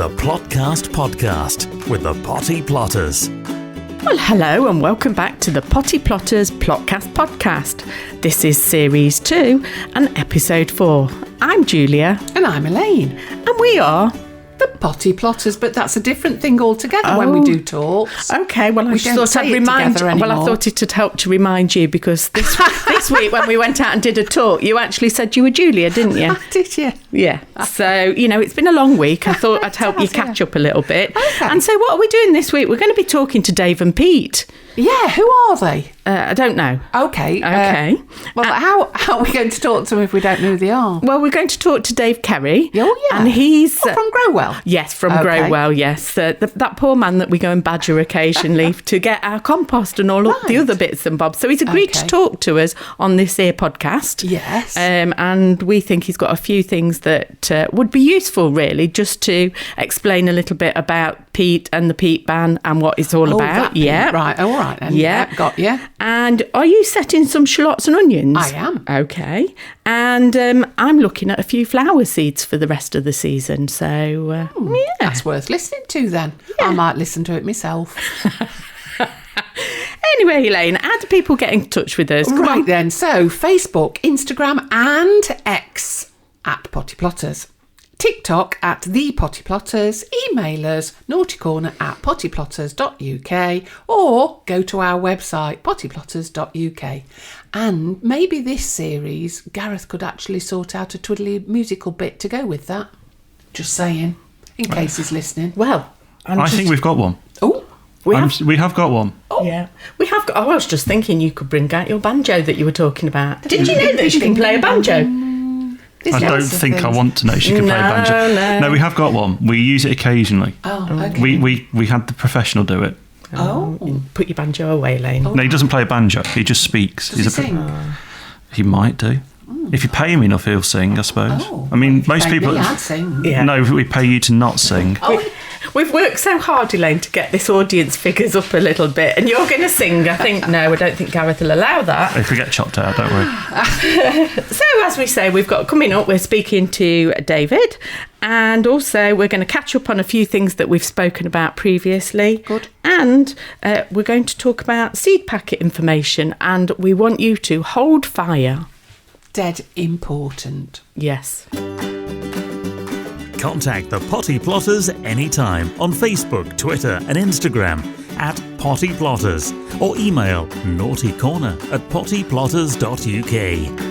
the Plotcast podcast with the Potty Plotters. Well, hello and welcome back to the Potty Plotters Plotcast podcast. This is Series 2 and Episode 4. I'm Julia. And I'm Elaine. And we are... the Potty Plotters, but that's a different thing altogether when we do talks. Okay, well, I just thought I'd remind you. Well, I thought it'd help to remind you because this week when we went out and did a talk, you actually said you were Julia, didn't you? Did you? Yeah. So, it's been a long week. I thought I'd help you catch up a little bit. Okay. And so what are we doing this week? We're going to be talking to Dave and Peat. Yeah, who are they? I don't know. Okay. Well, how are we going to talk to them if we don't know who they are? Well, we're going to talk to Dave Kerry. Oh, yeah. And he's... from GroWell? Yes, from GroWell, yes. That poor man that we go and badger occasionally to get our compost and all the other bits and bobs. So he's agreed to talk to us on this here podcast. Yes. And we think he's got a few things that would be useful, really, just to explain a little bit about peat and the peat ban and what it's all about. Yeah. Right, all right then. Yeah. Got you. And are you setting some shallots and onions? I am. Okay. And I'm looking at a few flower seeds for the rest of the season. So, yeah. That's worth listening to then. Yeah. I might listen to it myself. Anyway, Elaine, how do people get in touch with us? Come on. Then. So, Facebook, Instagram and X at Potty Plotters. TikTok at The Potty Plotters, email us naughtycorner at pottyplotters.uk or go to our website pottyplotters.uk. And maybe this series, Gareth could actually sort out a twiddly musical bit to go with that. Just saying, in case he's listening. Well, I think we've got one. Oh, we have got one. Oh. Yeah, we have got. Oh, I was just thinking you could bring out your banjo that you were talking about. Did you know that she can play a banjo? I don't think I want to know she can play a banjo. No, we have got one. We use it occasionally. Oh, okay. We had the professional do it. Oh. Put your banjo away, Elaine. No, he doesn't play a banjo. He just speaks. Does he sing? He might do. If you pay him enough, he'll sing, I suppose. Oh, I mean, most people... I'd sing. Yeah. No, we pay you to not sing. We've worked so hard, Elaine, to get this audience figures up a little bit, and you're going to sing. I think, no, I don't think Gareth will allow that. If we get chopped out, don't worry. So, as we say, we've got coming up, we're speaking to David, and also we're going to catch up on a few things that we've spoken about previously. Good. And we're going to talk about seed packet information, and we want you to hold fire. Dead important. Yes. Contact the Potty Plotters anytime on Facebook, Twitter and Instagram at Potty Plotters or email naughtycorner at pottyplotters.uk.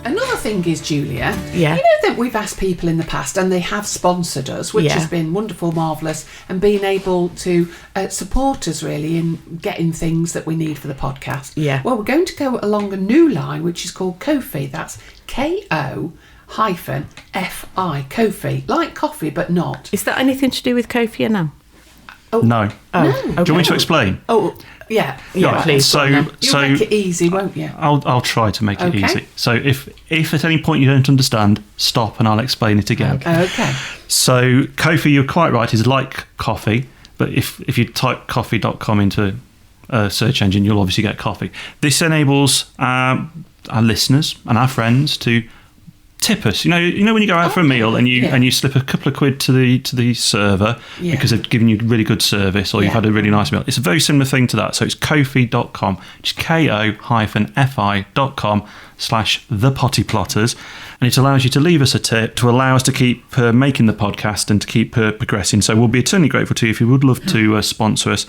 Another thing is, Julia, Yeah. you know that we've asked people in the past and they have sponsored us, which has been wonderful, marvellous, and being able to support us really in getting things that we need for the podcast. Yeah. Well, we're going to go along a new line which is called Ko-fi. That's Ko-Fi, Ko-fi, like coffee but not. Is that anything to do with Kofi or no? Oh, No. Oh, No. okay. Do you want me to explain? Oh, yeah. Yeah, please. So You'll make it easy, won't you? I'll try to make it Okay. easy. So if at any point you don't understand, stop and I'll explain it again. Okay. So Ko-fi, you're quite right, is like coffee, but if you type coffee.com into a search engine, you'll obviously get coffee. This enables our listeners and our friends to tip us. You know when you go out for a meal and you slip a couple of quid to the server because they've given you really good service or you've had a really nice meal. It's a very similar thing to that. So it's kofi.com, just ko-fi.com/thepottyplotters, and it allows you to leave us a tip to allow us to keep making the podcast and to keep progressing. So we'll be eternally grateful to you if you would love to sponsor us,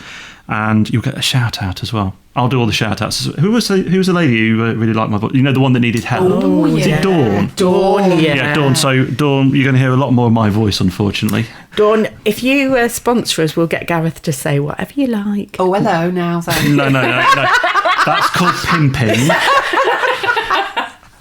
and you'll get a shout out as well. I'll do all the shout outs. Who was the lady who really liked my voice? You know, the one that needed help. Oh, Was it Dawn? Dawn, yeah. Yeah, Dawn. So, Dawn, you're going to hear a lot more of my voice, unfortunately. Dawn, if you sponsor us, we'll get Gareth to say whatever you like. Oh, hello now then. No. That's called pimping.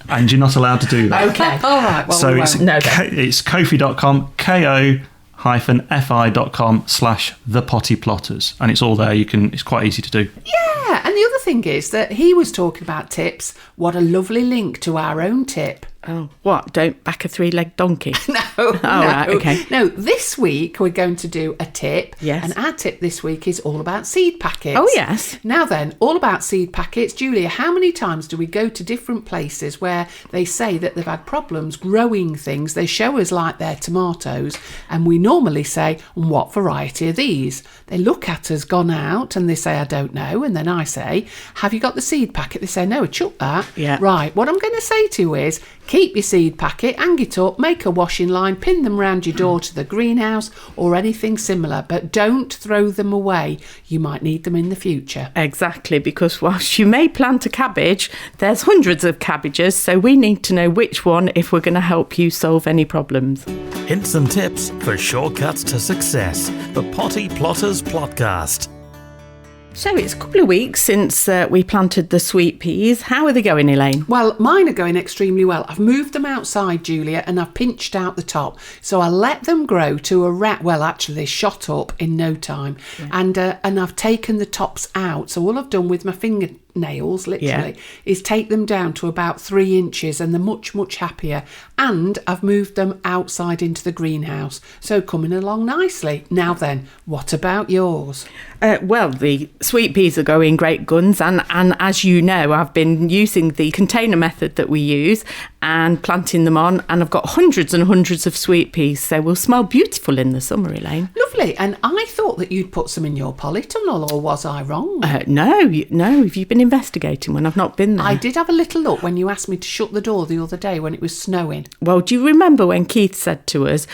And you're not allowed to do that. Okay. All right. Well, So we it's won't. it's kofi.com, ko-fi.com/thepottyplotters, and it's all there. It's quite easy to do. Yeah, and the other thing is that he was talking about tips. What a lovely link to our own tip. Oh, what? Don't back a 3-legged donkey? No. Right, okay. No, this week we're going to do a tip. Yes. And our tip this week is all about seed packets. Oh, yes. Now then, all about seed packets. Julia, how many times do we go to different places where they say that they've had problems growing things? They show us like their tomatoes, and we normally say, what variety are these? They look at us, gone out, and they say, I don't know. And then I say, have you got the seed packet? They say, no, chuck that. Yeah. Right, what I'm going to say to you is, keep your seed packet, hang it up, make a washing line, pin them round your door to the greenhouse or anything similar, but don't throw them away. You might need them in the future. Exactly, because whilst you may plant a cabbage, there's hundreds of cabbages, so we need to know which one if we're going to help you solve any problems. Hints and tips for shortcuts to success. The Potty Plotters Plotcast. So it's a couple of weeks since we planted the sweet peas. How are they going, Elaine? Well, mine are going extremely well. I've moved them outside, Julia, and I've pinched out the top. So I let them grow to well, actually, they shot up in no time. Yeah. And I've taken the tops out. So all I've done with my fingernails, literally, is take them down to about 3 inches, and they're much, much happier. And I've moved them outside into the greenhouse. So coming along nicely. Now then, what about yours? Well, the sweet peas are going great guns, and as you know, I've been using the container method that we use and planting them on, and I've got hundreds and hundreds of sweet peas, so will smell beautiful in the summer, Elaine. Lovely. And I thought that you'd put some in your polytunnel, or was I wrong? No, have you been investigating when I've not been there? I did have a little look when you asked me to shut the door the other day when it was snowing. Well, do you remember when Keith said to us,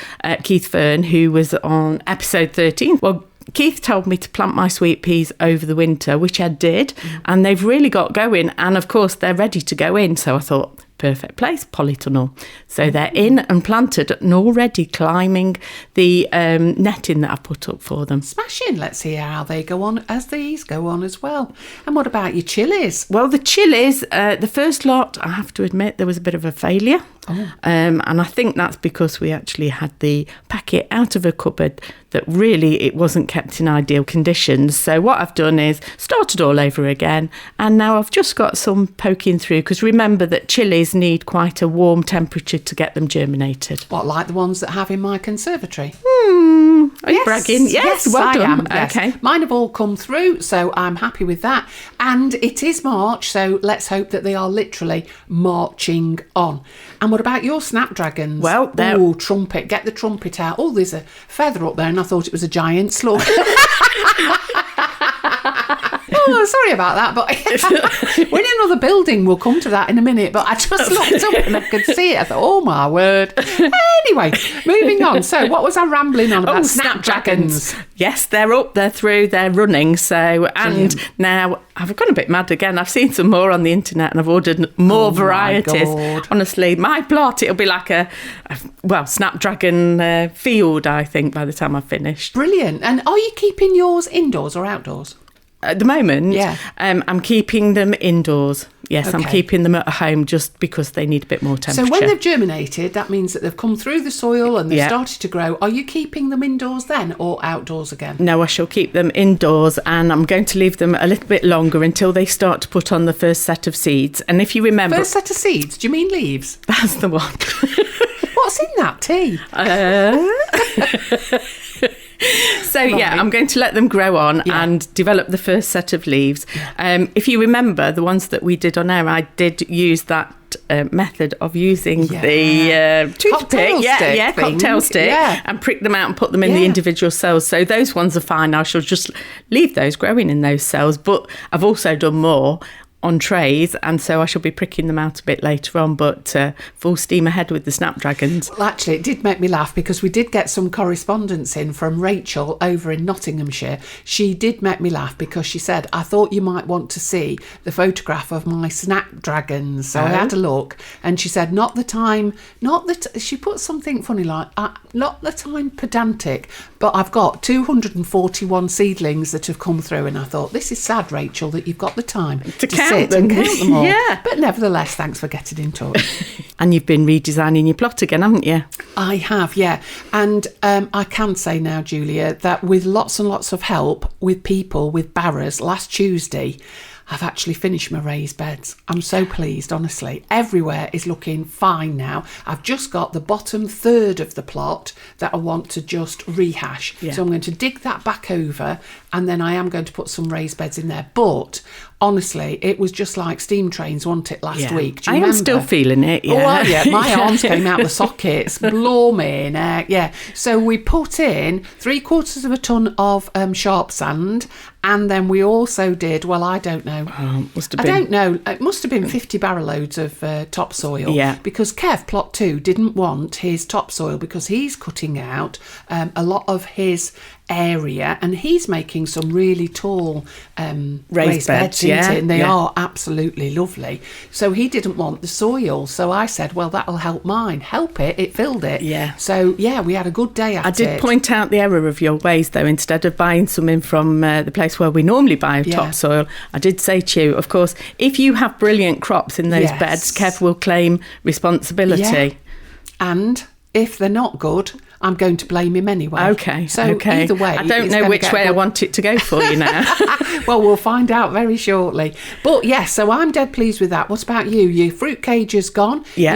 Keith Fern, who was on episode 13, well, Keith told me to plant my sweet peas over the winter, which I did, and they've really got going, and of course they're ready to go in, so I thought, perfect place, polytunnel. So they're in and planted and already climbing the netting that I put up for them. Smashing. Let's see how they go on as these go on as well. And what about your chillies? Well, the chillies, the first lot, I have to admit, there was a bit of a failure. And I think that's because we actually had the packet out of a cupboard that really it wasn't kept in ideal conditions. So what I've done is started all over again, and now I've just got some poking through, because remember that chillies need quite a warm temperature to get them germinated. What, like the ones that I have in my conservatory? Are you bragging? Yes, well done. I am. Yes. Okay. Mine have all come through, so I'm happy with that. And it is March, so let's hope that they are literally marching on. And what about your snapdragons? Well, they're... Oh, trumpet. Get the trumpet out. Oh, there's a feather up there, and I thought it was a giant slug. Oh, sorry about that, but we're in another building. We'll come to that in a minute. But I just looked up and I could see it. I thought, oh my word. Anyway, moving on. So what was I rambling on about? Snapdragons. Yes, they're up, they're through, they're running. So, and now I've gone a bit mad again. I've seen some more on the internet and I've ordered more varieties. Honestly, my plot, it'll be like a snapdragon field, I think, by the time I've finished. Brilliant. And are you keeping yours indoors or outdoors? At the moment, yeah. I'm keeping them indoors. Yes, okay. I'm keeping them at home just because they need a bit more temperature. So when they've germinated, that means that they've come through the soil and they've started to grow. Are you keeping them indoors then or outdoors again? No, I shall keep them indoors, and I'm going to leave them a little bit longer until they start to put on the first set of seeds. And if you remember... First set of seeds? Do you mean leaves? That's the one. What's in that tea? So, yeah, I'm going to let them grow on and develop the first set of leaves. Yeah. If you remember, the ones that we did on air, I did use that method of using the toothpick, cocktail stick, and prick them out and put them in the individual cells. So those ones are fine. I shall just leave those growing in those cells. But I've also done more on trays, and so I shall be pricking them out a bit later on, but full steam ahead with the snapdragons. Well, actually, it did make me laugh because we did get some correspondence in from Rachel over in Nottinghamshire. She did make me laugh because she said, I thought you might want to see the photograph of my snapdragons. So I had a look, and she said, she put something funny like, not the time pedantic, but I've got 241 seedlings that have come through, and I thought, this is sad, Rachel, that you've got the time to count them all. Yeah. But nevertheless, thanks for getting in touch. And you've been redesigning your plot again, haven't you? I have, yeah. And I can say now, Julia, that with lots and lots of help with people with barrows last Tuesday, I've actually finished my raised beds. I'm so pleased, honestly. Everywhere is looking fine now. I've just got the bottom third of the plot that I want to just rehash. Yeah. So I'm going to dig that back over, and then I am going to put some raised beds in there. But honestly, it was just like steam trains, wasn't it, last week? Do you remember? am still feeling it, Oh, well, yeah. My arms came out the sockets. Blooming. Yeah. So we put in 3/4 of a tonne of sharp sand. And then we also did, well, I don't know. I don't know. It must have been 50 barrel loads of topsoil. Yeah. Because Kev, plot 2, didn't want his topsoil because he's cutting out a lot of his area, and he's making some really tall raised beds, yeah, and they are absolutely lovely. So he didn't want the soil. So I said, well, that'll help mine. Help it. It filled it. Yeah. So, yeah, we had a good day at it. I did point out the error of your ways, though. Instead of buying some in from the place where we normally buy topsoil, I did say to you, of course, if you have brilliant crops in those beds, Kev will claim responsibility. Yeah. And if they're not good, I'm going to blame him anyway. Okay. So either way, I don't know which way I want it to go for you now. Well, we'll find out very shortly. But yes, so I'm dead pleased with that. What about you? Your fruit cage has gone. Yeah.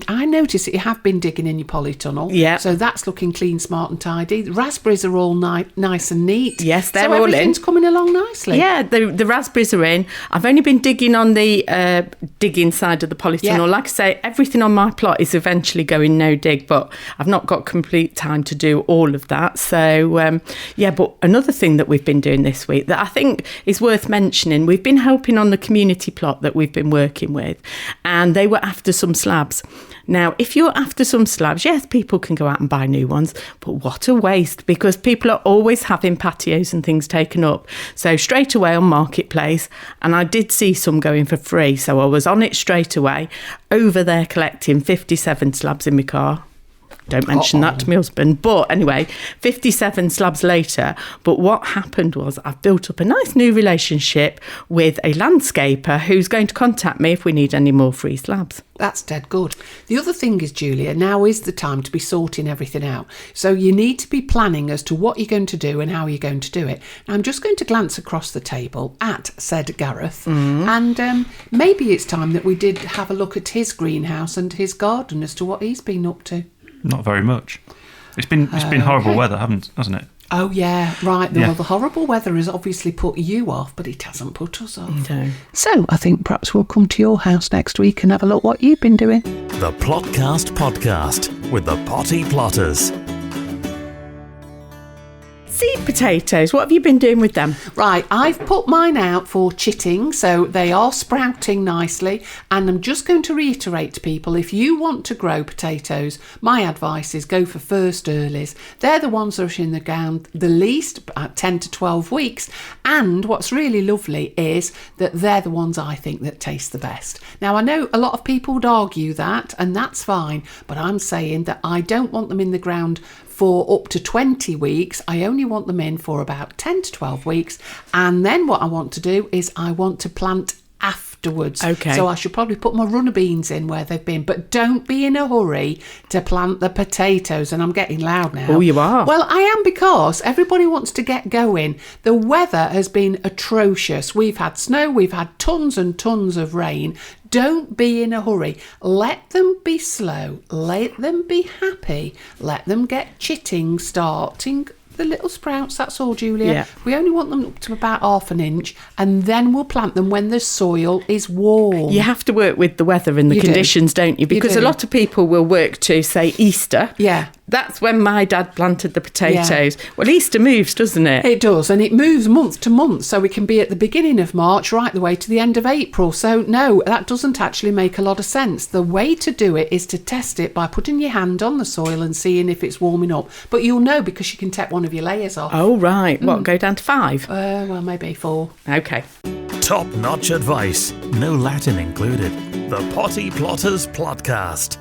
I noticed that you have been digging in your polytunnel. Yeah. So that's looking clean, smart and tidy. The raspberries are all nice and neat. Yes, they're so all in. Everything's coming along nicely. Yeah, the raspberries are in. I've only been digging on the digging side of the polytunnel. Yeah. Like I say, everything on my plot is eventually going no dig, but I've not got complete time to do all of that. So, but another thing that we've been doing this week that I think is worth mentioning, we've been helping on the community plot that we've been working with, and they were after some slabs. Now, if you're after some slabs, yes, people can go out and buy new ones, but what a waste, because people are always having patios and things taken up. So straight away on Marketplace, and I did see some going for free, so I was on it straight away, over there collecting 57 slabs in my car. Don't mention that to my husband. But anyway, 57 slabs later. But what happened was I've built up a nice new relationship with a landscaper who's going to contact me if we need any more free slabs. That's dead good. The other thing is, Julia, now is the time to be sorting everything out. So you need to be planning as to what you're going to do and how you're going to do it. Now, I'm just going to glance across the table at said Gareth, and maybe it's time that we did have a look at his greenhouse and his garden as to what he's been up to. Not very much. It's been horrible weather, hasn't it? Oh, yeah, right. Well, the horrible weather has obviously put you off, but it hasn't put us off. No. So I think perhaps we'll come to your house next week and have a look what you've been doing. The Plotcast podcast with the Potty Plotters. Seed potatoes, what have you been doing with them? Right, I've put mine out for chitting, so they are sprouting nicely, and I'm just going to reiterate to people, if you want to grow potatoes, my advice is go for first earlies. They're the ones that are in the ground the least, about 10 to 12 weeks, and what's really lovely is that they're the ones I think that taste the best. Now, I know a lot of people would argue that, and that's fine, but I'm saying that I don't want them in the ground for up to 20 weeks. I only want them in for about 10 to 12 weeks. And then what I want to do is I want to plant afterwards. Okay. So I should probably put my runner beans in where they've been. But don't be in a hurry to plant the potatoes. And I'm getting loud now. Oh, you are? Well, I am, because everybody wants to get going. The weather has been atrocious. We've had snow. We've had tons and tons of rain. Don't be in a hurry. Let them be slow. Let them be happy. Let them get chitting, starting the little sprouts. That's all, Julia. Yeah. We only want them up to about 1/2 inch, and then we'll plant them when the soil is warm. You have to work with the weather and the conditions, don't you? Because a lot of people will work to, say, Easter. Yeah. That's when my dad planted the potatoes. Yeah. Well, Easter moves, doesn't it? It does, and it moves month to month, so we can be at the beginning of March right the way to the end of April. So, no, that doesn't actually make a lot of sense. The way to do it is to test it by putting your hand on the soil and seeing if it's warming up. But you'll know because you can take one of your layers off. Oh, right. What, go down to 5? Well, maybe 4. OK. Top-notch advice, no Latin included. The Potty Plotters Plotcast.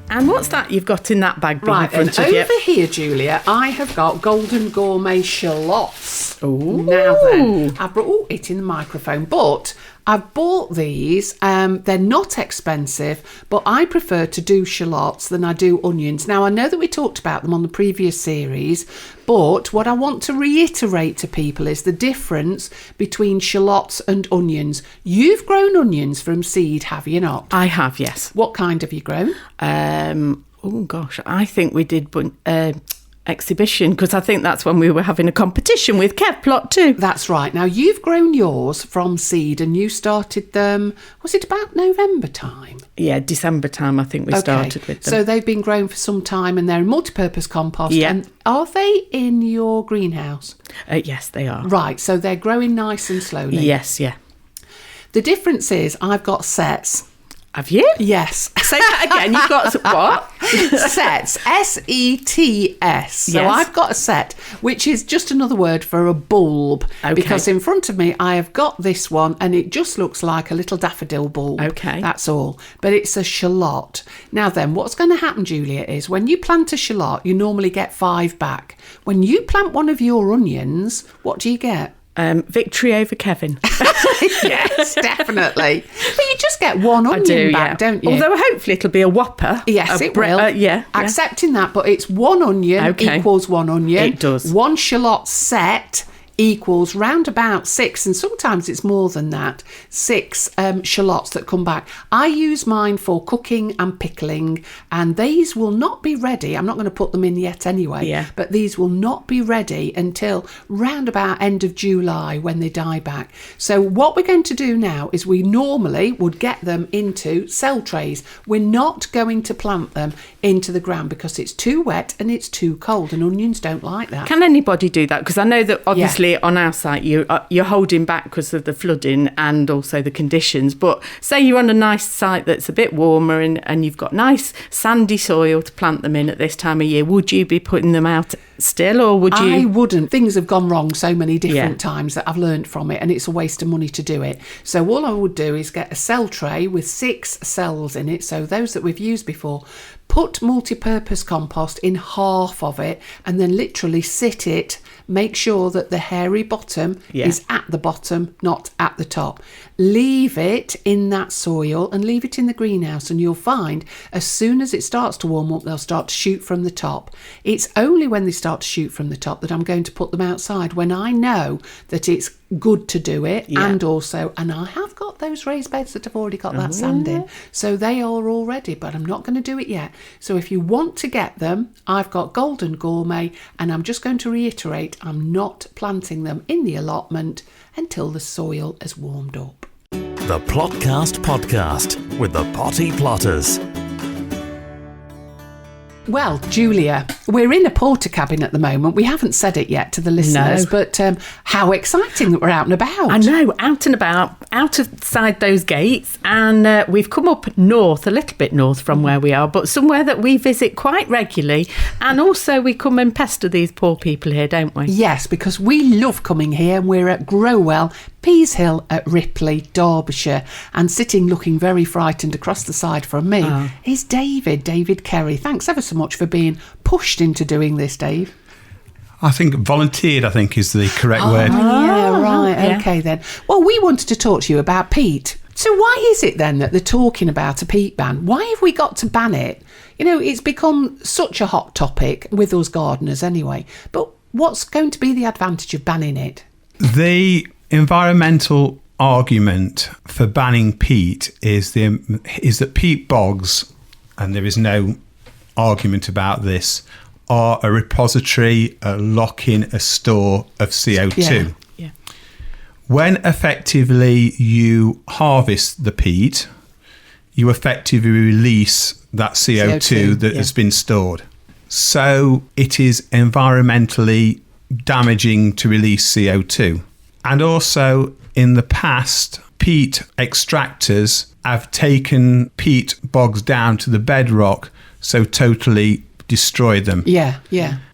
And what's that you've got in that bag right, in front of you? Over here, Julia, I have got Golden Gourmet Shallots. Ooh. Now then, I brought it in the microphone, but I've bought these. They're not expensive, but I prefer to do shallots than I do onions. Now, I know that we talked about them on the previous series, but what I want to reiterate to people is the difference between shallots and onions. You've grown onions from seed, have you not? I have, yes. What kind have you grown? Oh gosh, I think we did exhibition, because I think that's when we were having a competition with Kev Plot too. That's right. Now, you've grown yours from seed and you started them, was it about November time? Yeah, December time I think we started with them. So they've been grown for some time and they're in multi-purpose compost. Yeah. And are they in your greenhouse? Yes, they are. Right, so they're growing nice and slowly. Yes, yeah. The difference is I've got sets. Have you? Yes. Say that again. You've got what? Sets. SETS. So Yes. I've got a set, which is just another word for a bulb. Okay. Because in front of me, I have got this one, and it just looks like a little daffodil bulb. Okay. That's all. But it's a shallot. Now then, what's going to happen, Julia, is when you plant a shallot, you normally get 5 back. When you plant one of your onions, what do you get? Victory over Kevin. Yes, definitely. But you just get one onion back, don't you? Although hopefully it'll be a whopper. Yes, it will. Yeah. Accepting that, but it's one onion equals one onion. It does. One shallot set equals round about 6, and sometimes it's more than that, 6 shallots that come back. I use mine for cooking and pickling, and these will not be ready. I'm not going to put them in yet anyway, but these will not be ready until round about end of July when they die back. So what we're going to do now is we normally would get them into cell trays. We're not going to plant them into the ground because it's too wet and it's too cold, and onions don't like that. Can anybody do that? Because I know that obviously on our site you're holding back because of the flooding and also the conditions, but say you're on a nice site that's a bit warmer and you've got nice sandy soil to plant them in at this time of year, would you be putting them out still, or would you? I wouldn't. Things have gone wrong so many different times that I've learned from it, and it's a waste of money to do it. So all I would do is get a cell tray with 6 cells in it, so those that we've used before, put multi-purpose compost in half of it, and then literally sit it. Make sure that the hairy bottom is at the bottom, not at the top. Leave it in that soil and leave it in the greenhouse, and you'll find as soon as it starts to warm up, they'll start to shoot from the top. It's only when they start to shoot from the top that I'm going to put them outside, when I know that it's good to do it. And I have got those raised beds that have already got that sand in, so they are all ready, but I'm not going to do it yet. So if you want to get them, I've got Golden Gourmet, and I'm just going to reiterate, I'm not planting them in the allotment until the soil has warmed up. The Plotcast podcast with the Potty Plotters. Well, Julia, we're in a porta cabin at the moment. We haven't said it yet to the listeners, but how exciting that we're out and about. I know, out and about, outside those gates, and we've come up north, a little bit north from where we are, but somewhere that we visit quite regularly, and also we come and pester these poor people here, don't we? Yes, because we love coming here, and we're at GroWell, Peas Hill at Ripley, Derbyshire, and sitting looking very frightened across the side from me is David Kerry. Thanks ever so much for being pushed into doing this, Dave. I think volunteered, is the correct word. Yeah, right. Okay, then. Well, we wanted to talk to you about peat. So why is it then that they're talking about a peat ban? Why have we got to ban it? You know, it's become such a hot topic with us gardeners anyway. But what's going to be the advantage of banning it? The environmental argument for banning peat is that peat bogs, and there is no argument about this, are a repository, a lock-in, a store of CO2. Yeah. When effectively you harvest the peat, you effectively release that CO2 that has been stored. So it is environmentally damaging to release CO2. And also, in the past, peat extractors have taken peat bogs down to the bedrock, so totally destroyed them. Yeah.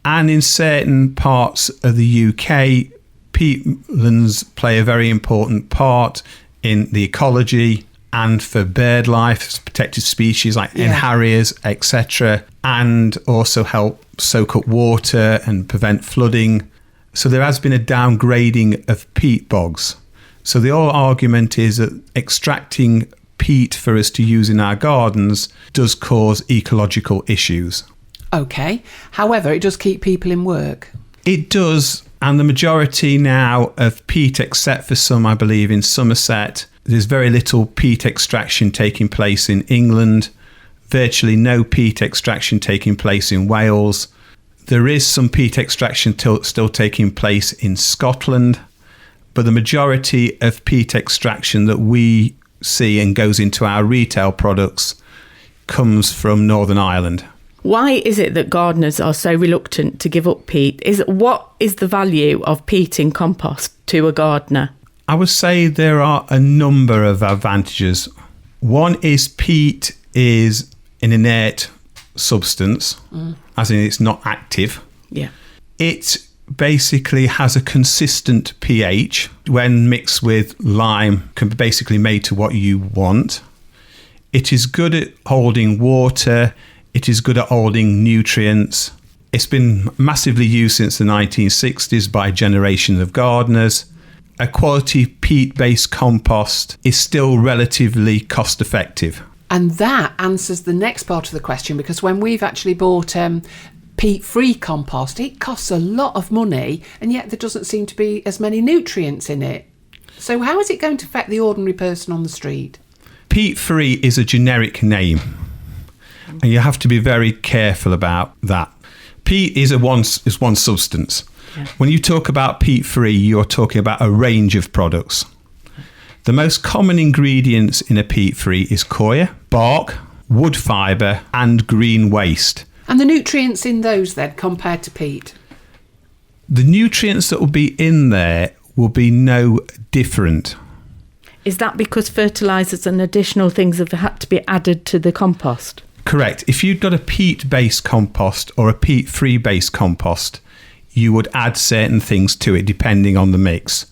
And in certain parts of the UK, peatlands play a very important part in the ecology and for bird life, protected species like hen harriers, etc., and also help soak up water and prevent flooding. So there has been a downgrading of peat bogs. So the whole argument is that extracting peat for us to use in our gardens does cause ecological issues. Okay. However, it does keep people in work. It does, and the majority now of peat, except for some, I believe, in Somerset, there's very little peat extraction taking place in England, virtually no peat extraction taking place in Wales. There is some peat extraction still taking place in Scotland, but the majority of peat extraction that we see and goes into our retail products comes from Northern Ireland. Why is it that gardeners are so reluctant to give up peat? What is the value of peat in compost to a gardener? I would say there are a number of advantages. One is peat is an inert substance, as in it's not active. Yeah. It basically has a consistent pH. When mixed with lime, can be basically made to what you want. It is good at holding water. It is good at holding nutrients. It's been massively used since the 1960s by generations of gardeners. A quality peat-based compost is still relatively cost-effective. And that answers the next part of the question, because when we've actually bought peat-free compost, it costs a lot of money, and yet there doesn't seem to be as many nutrients in it. So how is it going to affect the ordinary person on the street? Peat-free is a generic name, and you have to be very careful about that. Peat is one substance. Yeah. When you talk about peat-free, you're talking about a range of products. The most common ingredients in a peat-free is coir, bark, wood fibre and green waste. And the nutrients in those then compared to peat? The nutrients that will be in there will be no different. Is that because fertilisers and additional things have had to be added to the compost? Correct. If you've got a peat-based compost or a peat-free based compost, you would add certain things to it depending on the mix.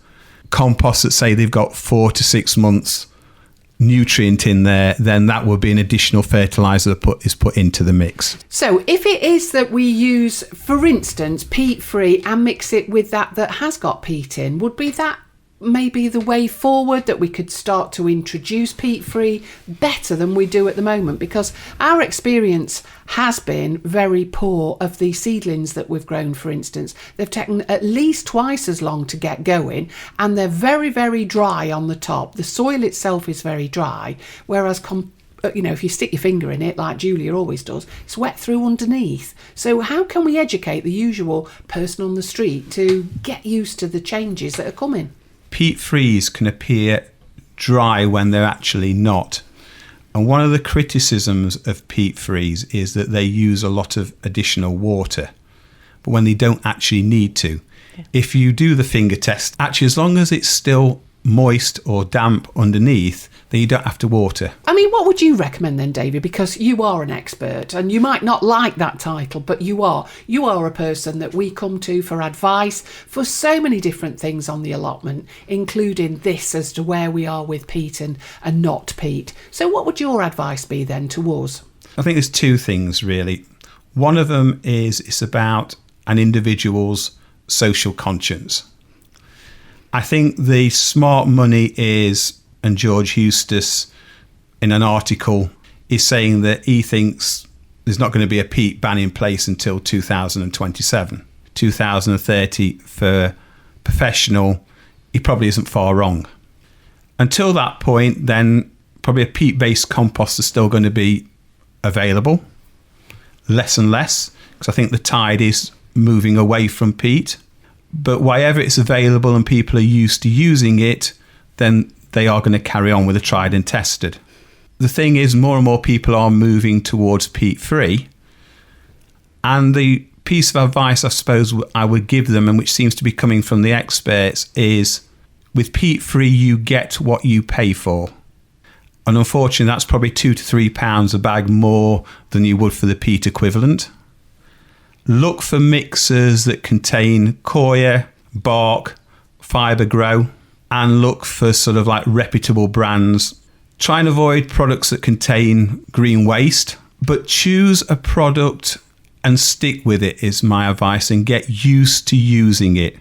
Compost that say they've got 4 to 6 months nutrient in there, then that would be an additional fertiliser that is put into the mix. So if it is that we use, for instance, peat-free and mix it with that has got peat in, would be that maybe the way forward, that we could start to introduce peat-free better than we do at the moment? Because our experience has been very poor of the seedlings that we've grown, for instance. They've taken at least twice as long to get going, and they're very, very dry on the top. The soil itself is very dry, whereas if you stick your finger in it, like Julia always does, it's wet through underneath. So how can we educate the usual person on the street to get used to the changes that are coming? Peat-frees can appear dry when they're actually not. And one of the criticisms of peat-frees is that they use a lot of additional water, but when they don't actually need to. Yeah. If you do the finger test, actually, as long as it's still moist or damp underneath, then you don't have to water. I mean, what would you recommend then, David? Because you are an expert, and you might not like that title, but you are a person that we come to for advice for so many different things on the allotment, including this as to where we are with peat and not peat. So what would your advice be then to us? I think there's two things really. One of them is it's about an individual's social conscience. I think the smart money is, and George Eustace in an article is saying that he thinks there's not going to be a peat ban in place until 2027. 2030 for professional, he probably isn't far wrong. Until that point, then probably a peat-based compost is still going to be available, less and less, because I think the tide is moving away from peat. But wherever it's available and people are used to using it, then they are going to carry on with the tried and tested. The thing is, more and more people are moving towards peat-free. And the piece of advice I suppose I would give them, and which seems to be coming from the experts, is with peat-free you get what you pay for. And unfortunately that's probably £2 to £3 a bag more than you would for the peat equivalent. Look for mixers that contain coir, bark, fibre grow, and look for sort of like reputable brands. Try and avoid products that contain green waste, but choose a product and stick with it is my advice, and get used to using it.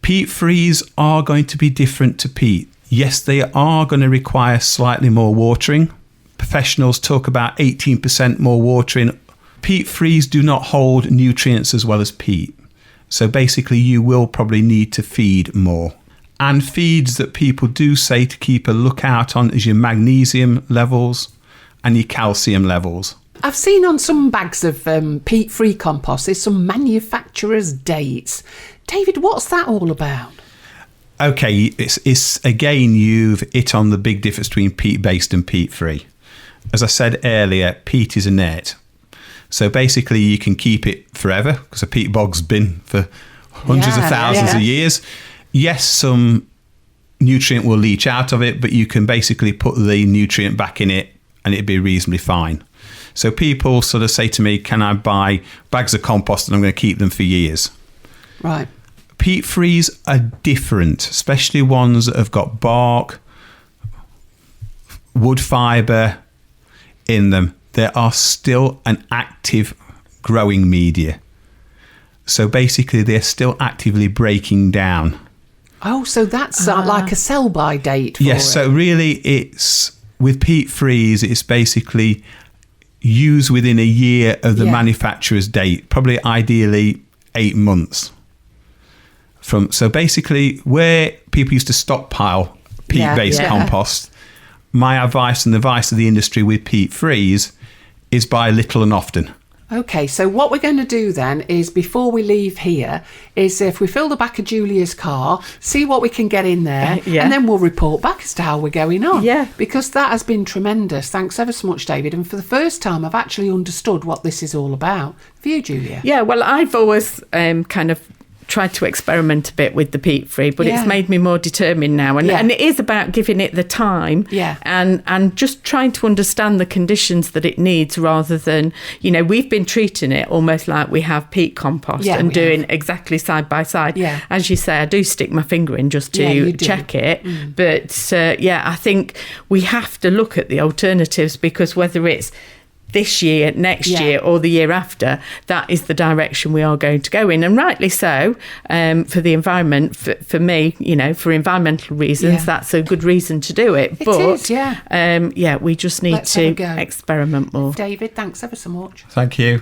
Peat frees are going to be different to peat. Yes, they are going to require slightly more watering. Professionals talk about 18% more watering. Peat frees do not hold nutrients as well as peat. So basically you will probably need to feed more. And feeds that people do say to keep a lookout on is your magnesium levels and your calcium levels. I've seen on some bags of peat-free compost, there's some manufacturer's dates. David, what's that all about? Okay, it's again, you've hit on the big difference between peat-based and peat-free. As I said earlier, peat is inert. So basically you can keep it forever because a peat bog's been for hundreds of thousands of years. Yes, some nutrient will leach out of it, but you can basically put the nutrient back in it and it'd be reasonably fine. So people sort of say to me, can I buy bags of compost and I'm going to keep them for years? Right. Peat frees are different, especially ones that have got bark, wood fibre in them. There are still an active growing media. So basically they're still actively breaking down. Oh, so that's like a sell-by date for Yes, it. so really it's, with peat frees, it's basically used within a year of the manufacturer's date, probably ideally 8 months. So basically where people used to stockpile peat-based compost, my advice and the advice of the industry with peat frees is buy little and often. Okay, so what we're going to do then is, before we leave here, is if we fill the back of Julia's car, see what we can get in there, and then we'll report back as to how we're going on. Yeah. Because that has been tremendous. Thanks ever so much, David. And for the first time, I've actually understood what this is all about. For you, Julia? Yeah, well, I've always kind of tried to experiment a bit with the peat free, but it's made me more determined now, and it is about giving it the time and just trying to understand the conditions that it needs, rather than, we've been treating it almost like we have peat compost and doing exactly side by side. As you say, I do stick my finger in just to check it, but I think we have to look at the alternatives, because whether it's this year, next year or the year after, that is the direction we are going to go in, and rightly so. For the environment, for me, for environmental reasons, that's a good reason to do it. We just need to experiment more. David, thanks ever so much. Thank you.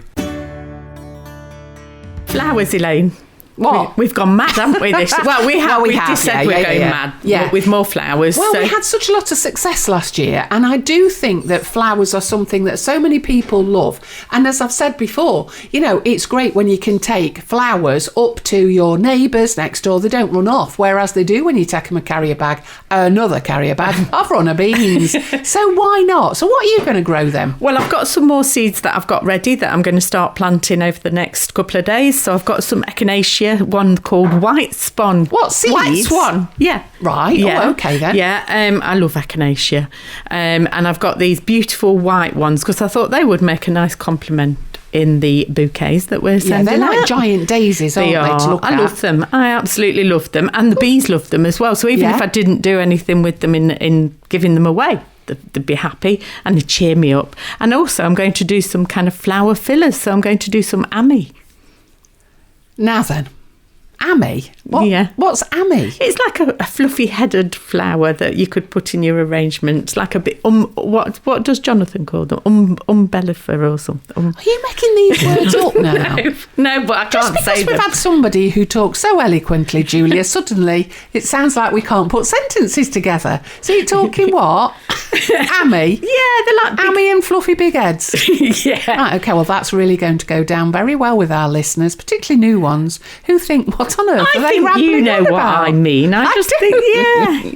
Flowers, Elaine. What? We've gone mad, haven't we? We have. We just said we're going mad with more flowers. Well, we had such a lot of success last year, and I do think that flowers are something that so many people love. And as I've said before, it's great when you can take flowers up to your neighbours next door. They don't run off, whereas they do when you take them another carrier bag of runner beans. So why not? So what are you going to grow then? Well, I've got some more seeds that I've got ready that I'm going to start planting over the next couple of days. So I've got some echinacea, one called white swan. What, seeds? White swan, yeah. Right, oh, okay then. Yeah, I love echinacea. And I've got these beautiful white ones because I thought they would make a nice complement in the bouquets that we're sending they're like out. giant daisies, aren't they, to look at? I love them. I absolutely love them. And the bees love them as well. So even if I didn't do anything with them in giving them away, they'd be happy and they'd cheer me up. And also I'm going to do some kind of flower fillers. So I'm going to do some ammi. Now then. Ammi? What's ammi? It's like a fluffy headed flower that you could put in your arrangements, like a bit what does Jonathan call them? Umbellifer or something. Are you making these words up now? No, but I can't Just say because them. we've had somebody who talks so eloquently, Julia, suddenly it sounds like we can't put sentences together. So you're talking what? Ammi? Yeah, they're like Ammi and fluffy big heads. Yeah. Right, okay, well that's really going to go down very well with our listeners, particularly new ones who think, what on earth are they think you rambling know on what about? I mean. I just think, Right,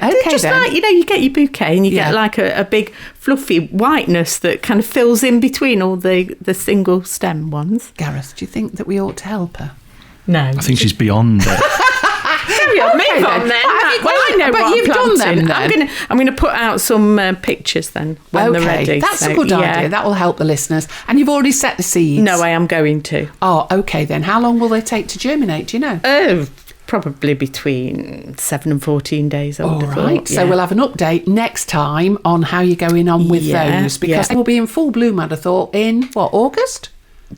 okay just then. like, you get your bouquet and you get like a big fluffy whiteness that kind of fills in between all the single stem ones. Gareth, do you think that we ought to help her? No. I think she's beyond it. Move on then. I know but what you've I'm done them planting. then. I'm going to put out some pictures then when they're ready. That's So, a good idea. That will help the listeners. And you've already set the seeds. No, I am going to. Oh, okay then. How long will they take to germinate? Do you know? Oh, probably between 7 and 14 days. All right. So we'll have an update next time on how you're going on with those, because they will be in full bloom, I'd have thought, in August?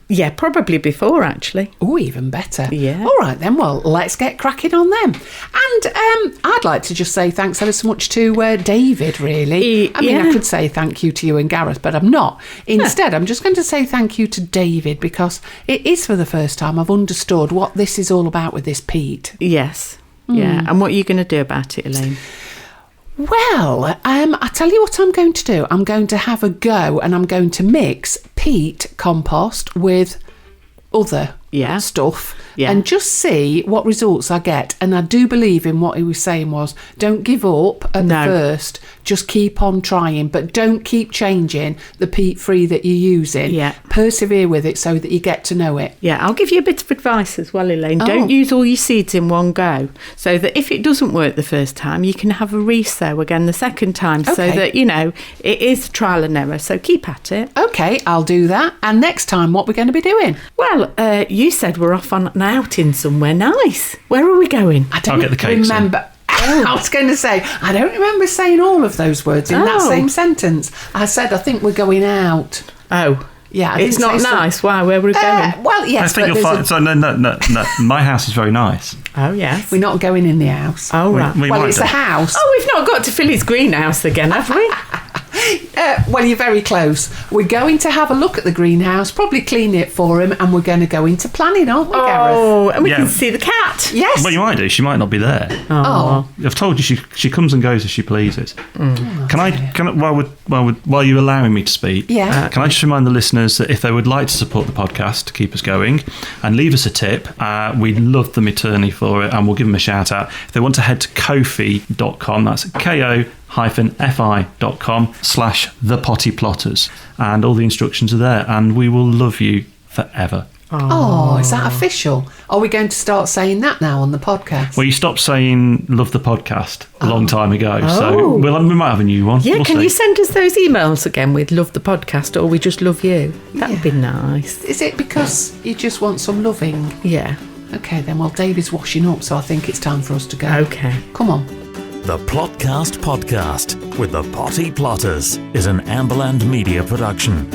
Yeah, probably before, actually. Oh, even better. Yeah. All right, then. Well, let's get cracking on them. And I'd like to just say thanks ever so much to David, really. I mean, I could say thank you to you and Gareth, but I'm not. Instead, I'm just going to say thank you to David, because it is for the first time I've understood what this is all about with this peat. Yes. Yeah. And what are you going to do about it, Elaine? Well, I tell you what I'm going to do. I'm going to have a go, and I'm going to mix peat compost with other stuff and just see what results I get. And I do believe in what he was saying was, don't give up at the first, just keep on trying, but don't keep changing the peat free that you're using. Persevere with it so that you get to know it. I'll give you a bit of advice as well, Elaine. Don't use all your seeds in one go, so that if it doesn't work the first time, you can have a resow again the second time, so that, you know, it is trial and error. So keep at it. Okay, I'll do that. And next time, what we're going to be doing? Well, you said we're off on an outing somewhere nice. Where are we going? I don't I'll get the cakes remember. I was going to say, I don't remember saying all of those words in that same sentence. I said, I think we're going out. Oh. Yeah, it's not nice. Why? Where were we going? Well, yes, I think you'll find. So no. My house is very nice. Oh yes. We're not going in the house. Oh right. Well, it's a house. Oh, we've not got to Philly's greenhouse again, have we? Well, you're very close. We're going to have a look at the greenhouse, probably clean it for him, and we're going to go into planning, aren't we, Gareth? Oh, and we can see the cat. Yes. Well, you might do. She might not be there. Oh. I've told you she comes and goes as she pleases. Can I while you're allowing me to speak? Yeah. Can I just remind the listeners that if they would like to support the podcast to keep us going and leave us a tip, we'd love them eternally for it, and we'll give them a shout out. If they want to head to Ko-fi.com, that's ko-fi.com/thepottyplotters, and all the instructions are there, and we will love you forever. Oh, is that official? Are we going to start saying that now on the podcast? Well, you stopped saying love the podcast a long time ago, so we might have a new one. Yeah, We'll can see. you send us those emails again with love the podcast, or we just love you? That would be nice. Is it because you just want some loving? Yeah. Okay, then. Well, Dave is washing up, so I think it's time for us to go. Okay. Come on. The Plotcast podcast with the Potty Plotters is an Amberland Media production.